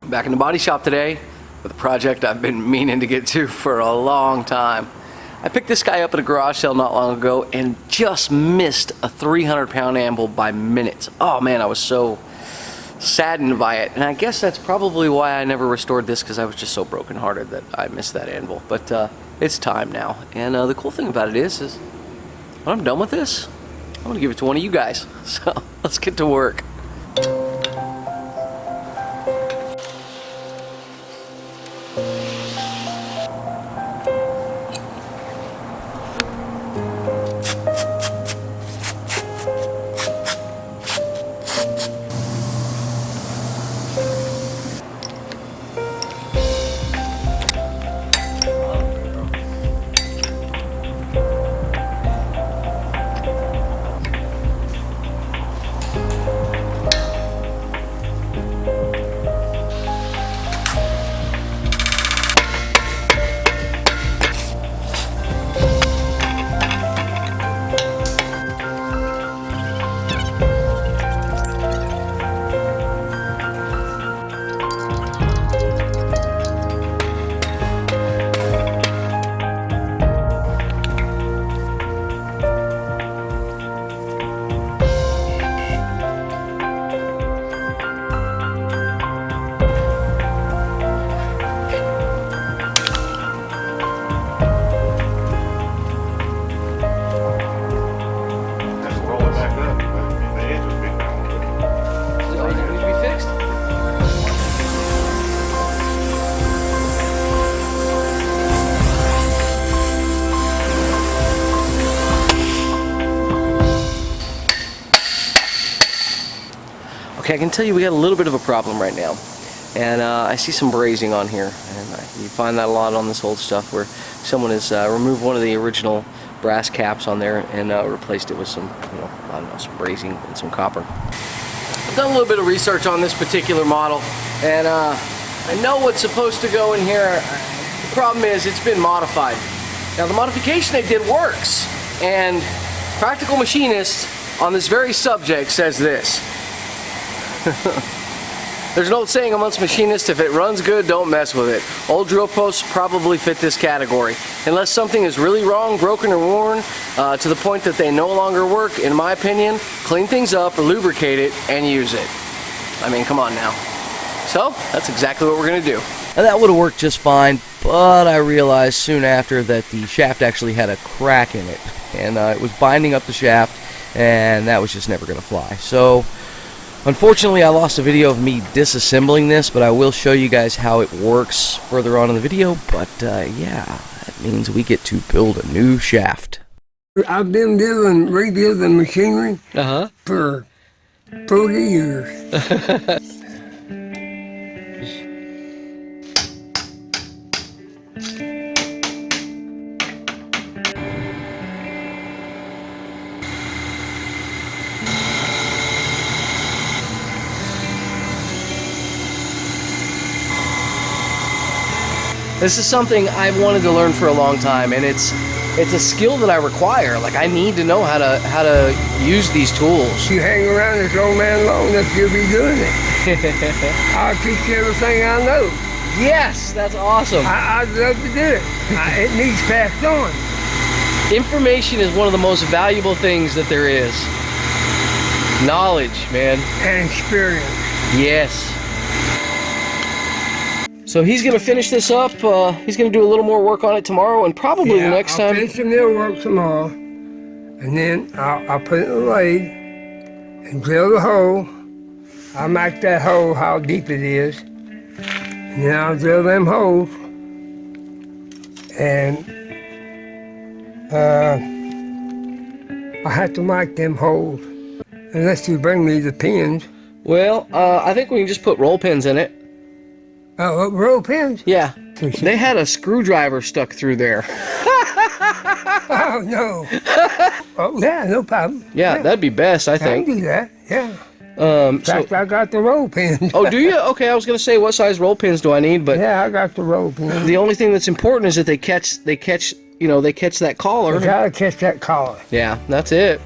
Back in the body shop today with a project I've been meaning to get to for a long time. I picked this guy up at a garage sale not long ago and just missed a 300-pound anvil by minutes. Oh man, I was so saddened by it, and I guess that's probably why I never restored this, because I was just so brokenhearted that I missed that anvil. But it's time now, and the cool thing about it is when I'm done with this, I'm gonna give it to one of you guys. So let's get to work. Okay, I can tell you we got a little bit of a problem right now, and I see some brazing on here, and you find that a lot on this old stuff where someone has removed one of the original brass caps on there and replaced it with some, I don't know, some brazing and some copper. I've done a little bit of research on this particular model, and I know what's supposed to go in here. The problem is it's been modified. Now the modification they did works, and Practical Machinist on this very subject says this. There's an old saying amongst machinists: if it runs good, don't mess with it. Old drill posts probably fit this category. Unless something is really wrong, broken, or worn to the point that they no longer work, in my opinion, clean things up, lubricate it, and use it. I mean, come on now. So, that's exactly what we're going to do. And that would have worked just fine, but I realized soon after that the shaft actually had a crack in it, and it was binding up the shaft, and that was just never going to fly. So, unfortunately, I lost a video of me disassembling this, but I will show you guys how it works further on in the video. But yeah, that means we get to build a new shaft. I've been rebuilding machinery for 40 years. This is something I've wanted to learn for a long time, and it's a skill that I require. Like, I need to know how to use these tools. You hang around this old man long enough, you'll be doing it. I'll teach you everything I know. Yes, that's awesome. I'd love to do it. It needs passed on. Information is one of the most valuable things that there is. Knowledge, man. And experience. Yes. So he's going to finish this up. He's going to do a little more work on it tomorrow, and probably the next time. I'll finish the mill work tomorrow, and then I'll put it in the lathe and drill the hole. I'll mark that hole how deep it is, and then I'll drill them holes, and I have to mark them holes unless you bring me the pins. Well, I think we can just put roll pins in it. Oh, roll pins? Yeah. They had a screwdriver stuck through there. Oh, no. Oh, yeah, no problem. Yeah, that'd be best, I think. I can do that, yeah. In fact, I got the roll pins. Oh, do you? Okay, I was going to say, what size roll pins do I need? But yeah, I got the roll pins. The only thing that's important is that they catch that collar. They gotta catch that collar. Yeah, that's it.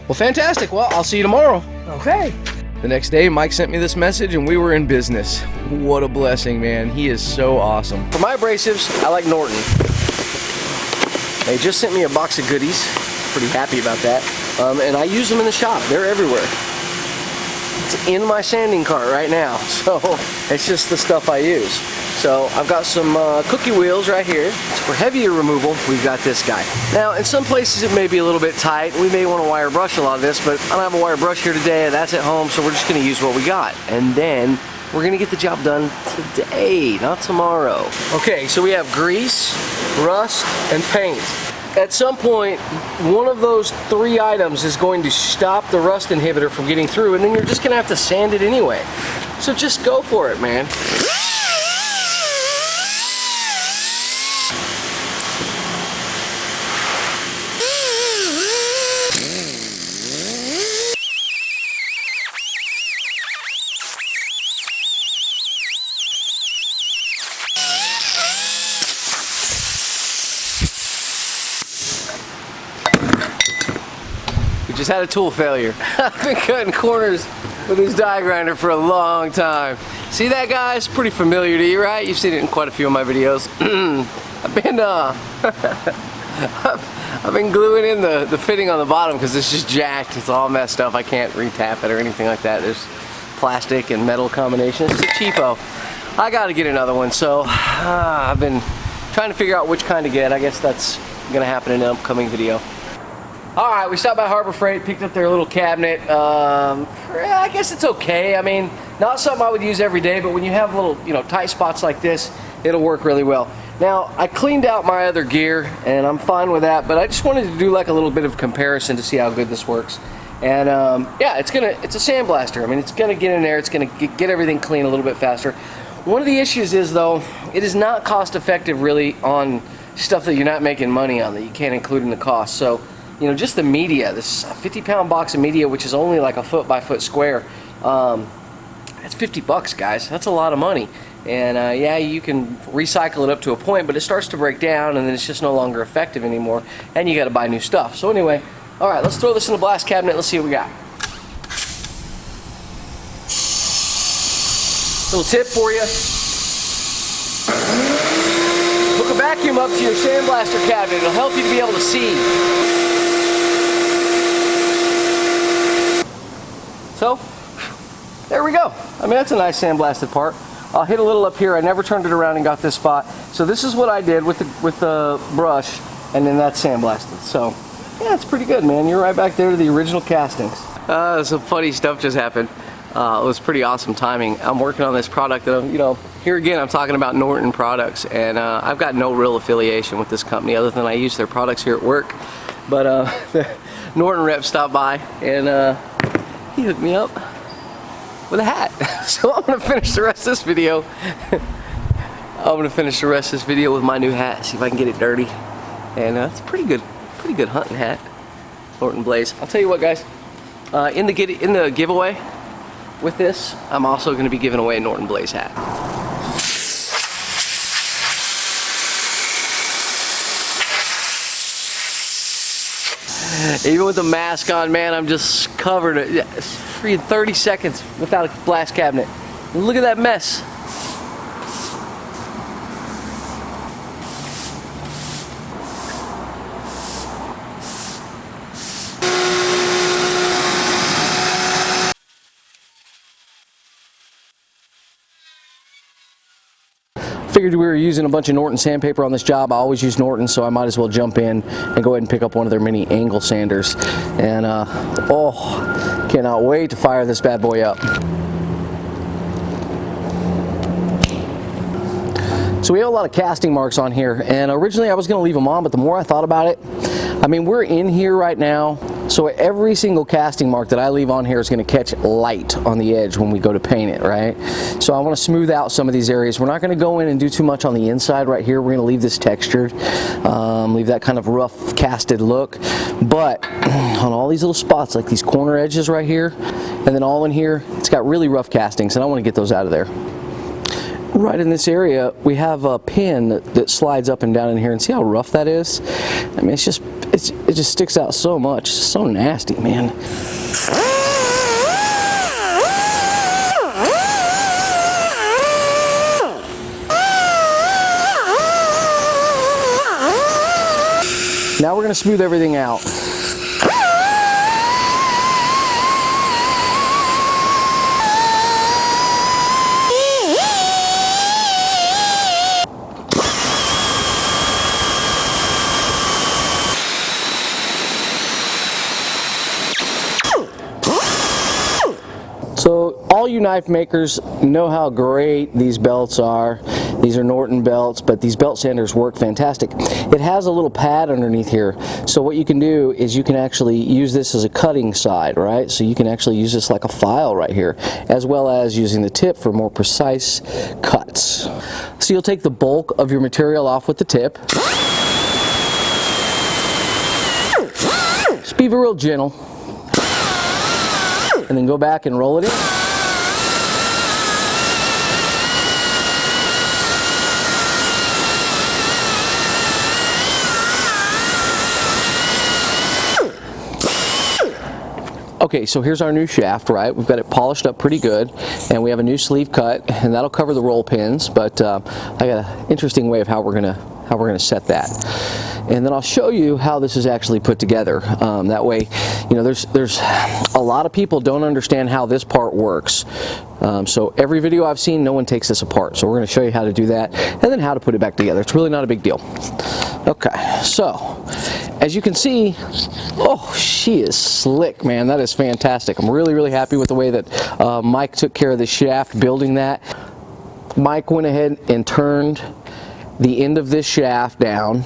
Well, fantastic. Well, I'll see you tomorrow. Okay. The next day, Mike sent me this message and we were in business. What a blessing, man. He is so awesome. For my abrasives, I like Norton. They just sent me a box of goodies. Pretty happy about that. And I use them in the shop. They're everywhere. It's in my sanding cart right now. So it's just the stuff I use. So I've got some cookie wheels right here. For heavier removal, we've got this guy. Now, in some places it may be a little bit tight. We may want to wire brush a lot of this, but I don't have a wire brush here today. That's at home, so we're just going to use what we got. And then we're going to get the job done today, not tomorrow. Okay, so we have grease, rust, and paint. At some point, one of those 3 items is going to stop the rust inhibitor from getting through, and then you're just going to have to sand it anyway. So just go for it, man. Just had a tool failure. I've been cutting corners with this die grinder for a long time. See that, guys? Pretty familiar to you, right? You've seen it in quite a few of my videos. I've been gluing in the fitting on the bottom because it's just jacked. It's all messed up. I can't re-tap it or anything like that. There's plastic and metal combination. It's a cheapo. I gotta get another one, so I've been trying to figure out which kind to get. I guess that's gonna happen in an upcoming video. Alright, we stopped by Harbor Freight, picked up their little cabinet. I guess it's okay. I mean, not something I would use every day, but when you have little, tight spots like this, it'll work really well. Now, I cleaned out my other gear, and I'm fine with that, but I just wanted to do like a little bit of comparison to see how good this works. And yeah, it's a sandblaster. I mean, it's gonna get in there, it's gonna get everything clean a little bit faster. One of the issues is, though, it is not cost effective really on stuff that you're not making money on, that you can't include in the cost. So, just the media, this 50-pound box of media, which is only like a foot by foot square, that's $50, guys. That's a lot of money. And yeah, you can recycle it up to a point, but it starts to break down, and then it's just no longer effective anymore, and you got to buy new stuff. So anyway, all right, let's throw this in the blast cabinet. Let's see what we got. Little tip for you: hook a vacuum up to your sandblaster cabinet. It'll help you to be able to see. So, there we go. I mean, that's a nice sandblasted part. I'll hit a little up here. I never turned it around and got this spot. So this is what I did with the brush, and then that's sandblasted. So, yeah, it's pretty good, man. You're right back there to the original castings. Some funny stuff just happened. It was pretty awesome timing. I'm working on this product that here again, I'm talking about Norton products, and I've got no real affiliation with this company other than I use their products here at work. But the Norton rep stopped by, and he hooked me up with a hat. So I'm gonna finish the rest of this video. With my new hat. See if I can get it dirty. And it's a pretty good hunting hat. Norton Blaze. I'll tell you what, guys. In the giveaway with this, I'm also gonna be giving away a Norton Blaze hat. Even with the mask on, man, I'm just covered. Free in 30 seconds without a blast cabinet. Look at that mess. Figured we were using a bunch of Norton sandpaper on this job. I always use Norton, so I might as well jump in and go ahead and pick up one of their mini angle sanders. And oh, cannot wait to fire this bad boy up. So we have a lot of casting marks on here, and originally I was going to leave them on, but the more I thought about it, I mean, we're in here right now, so every single casting mark that I leave on here is going to catch light on the edge when we go to paint it, right? So I want to smooth out some of these areas. We're not going to go in and do too much on the inside right here. We're going to leave this textured, leave that kind of rough casted look, but on all these little spots, like these corner edges right here, and then all in here, it's got really rough castings, and I want to get those out of there. Right in this area, we have a pin that slides up and down in here, and see how rough that is? I mean, it just sticks out so much. It's so nasty, man. Now we're going to smooth everything out. So all you knife makers know how great these belts are. These are Norton belts, but these belt sanders work fantastic. It has a little pad underneath here, so what you can do is you can actually use this as a cutting side, right? So you can actually use this like a file right here, as well as using the tip for more precise cuts. So you'll take the bulk of your material off with the tip. Just be real gentle. And then go back and roll it in. Okay, so here's our new shaft, right? We've got it polished up pretty good, and we have a new sleeve cut, and that'll cover the roll pins, but I got an interesting way of how we're gonna set that. And then I'll show you how this is actually put together. That way, you know, there's a lot of people don't understand how this part works. So every video I've seen, no one takes this apart. So we're going to show you how to do that and then how to put it back together. It's really not a big deal. Okay, so as you can see, oh, she is slick, man. That is fantastic. I'm really, really happy with the way that Mike took care of the shaft building that. Mike went ahead and turned the end of this shaft down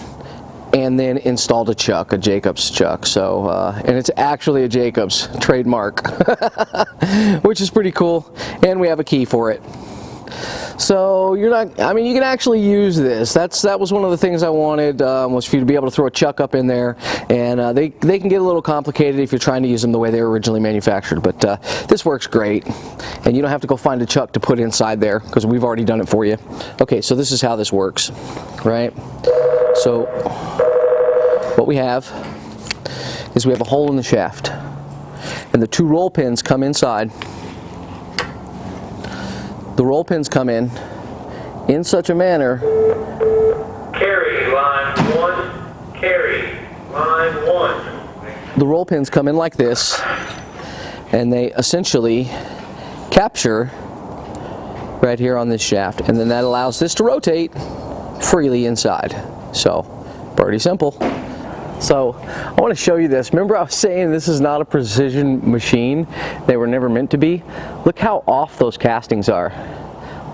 and then installed a chuck, a Jacobs chuck. So, and it's actually a Jacobs trademark, which is pretty cool. And we have a key for it. So you're not, I mean, you can actually use this. That was one of the things I wanted, was for you to be able to throw a chuck up in there. And they can get a little complicated if you're trying to use them the way they were originally manufactured. But this works great. And you don't have to go find a chuck to put inside there, because we've already done it for you. Okay, so this is how this works, right? So what we have is we have a hole in the shaft, and the two roll pins come inside. The roll pins come in such a manner. Carry line 1, carry line 1. The roll pins come in like this, and they essentially capture right here on this shaft, and then that allows this to rotate freely inside. So pretty simple. So I want to show you this. Remember I was saying this is not a precision machine. They were never meant to be. Look how off those castings are.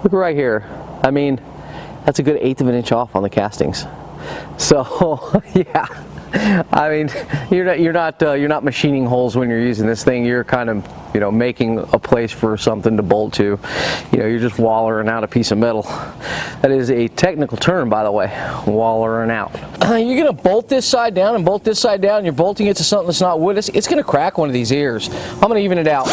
Look right here. I mean, that's a good 1/8 of an inch off on the castings. So yeah, I mean, you're not machining holes when you're using this thing. You're kind of, you know, making a place for something to bolt to. You know, you're just wallering out a piece of metal. That is a technical term, by the way, wallering out. You're gonna bolt this side down and bolt this side down. You're bolting it to something that's not wood. It's gonna crack one of these ears. I'm gonna even it out.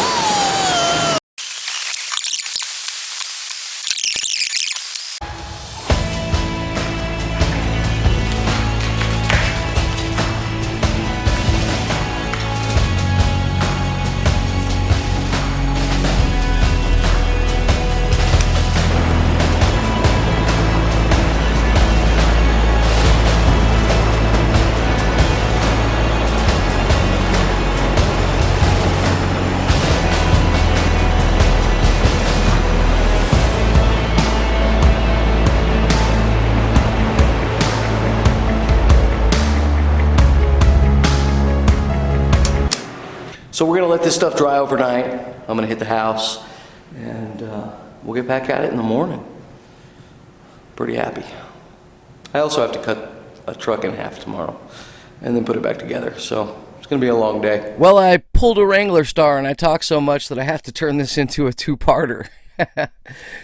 So we're gonna let this stuff dry overnight. I'm gonna hit the house, and we'll get back at it in the morning. Pretty happy. I also have to cut a truck in half tomorrow, and then put it back together. So it's gonna be a long day. Well, I pulled a Wrangler Star, and I talk so much that I have to turn this into a two-parter.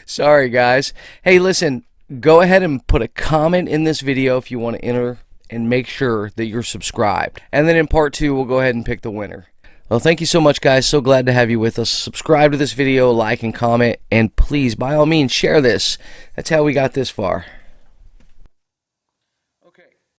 Sorry, guys. Hey, listen, go ahead and put a comment in this video if you want to enter, and make sure that you're subscribed. And then in part 2, we'll go ahead and pick the winner. Well, thank you so much, guys. So glad to have you with us. Subscribe to this video, like and comment, and please, by all means, share this. That's how we got this far.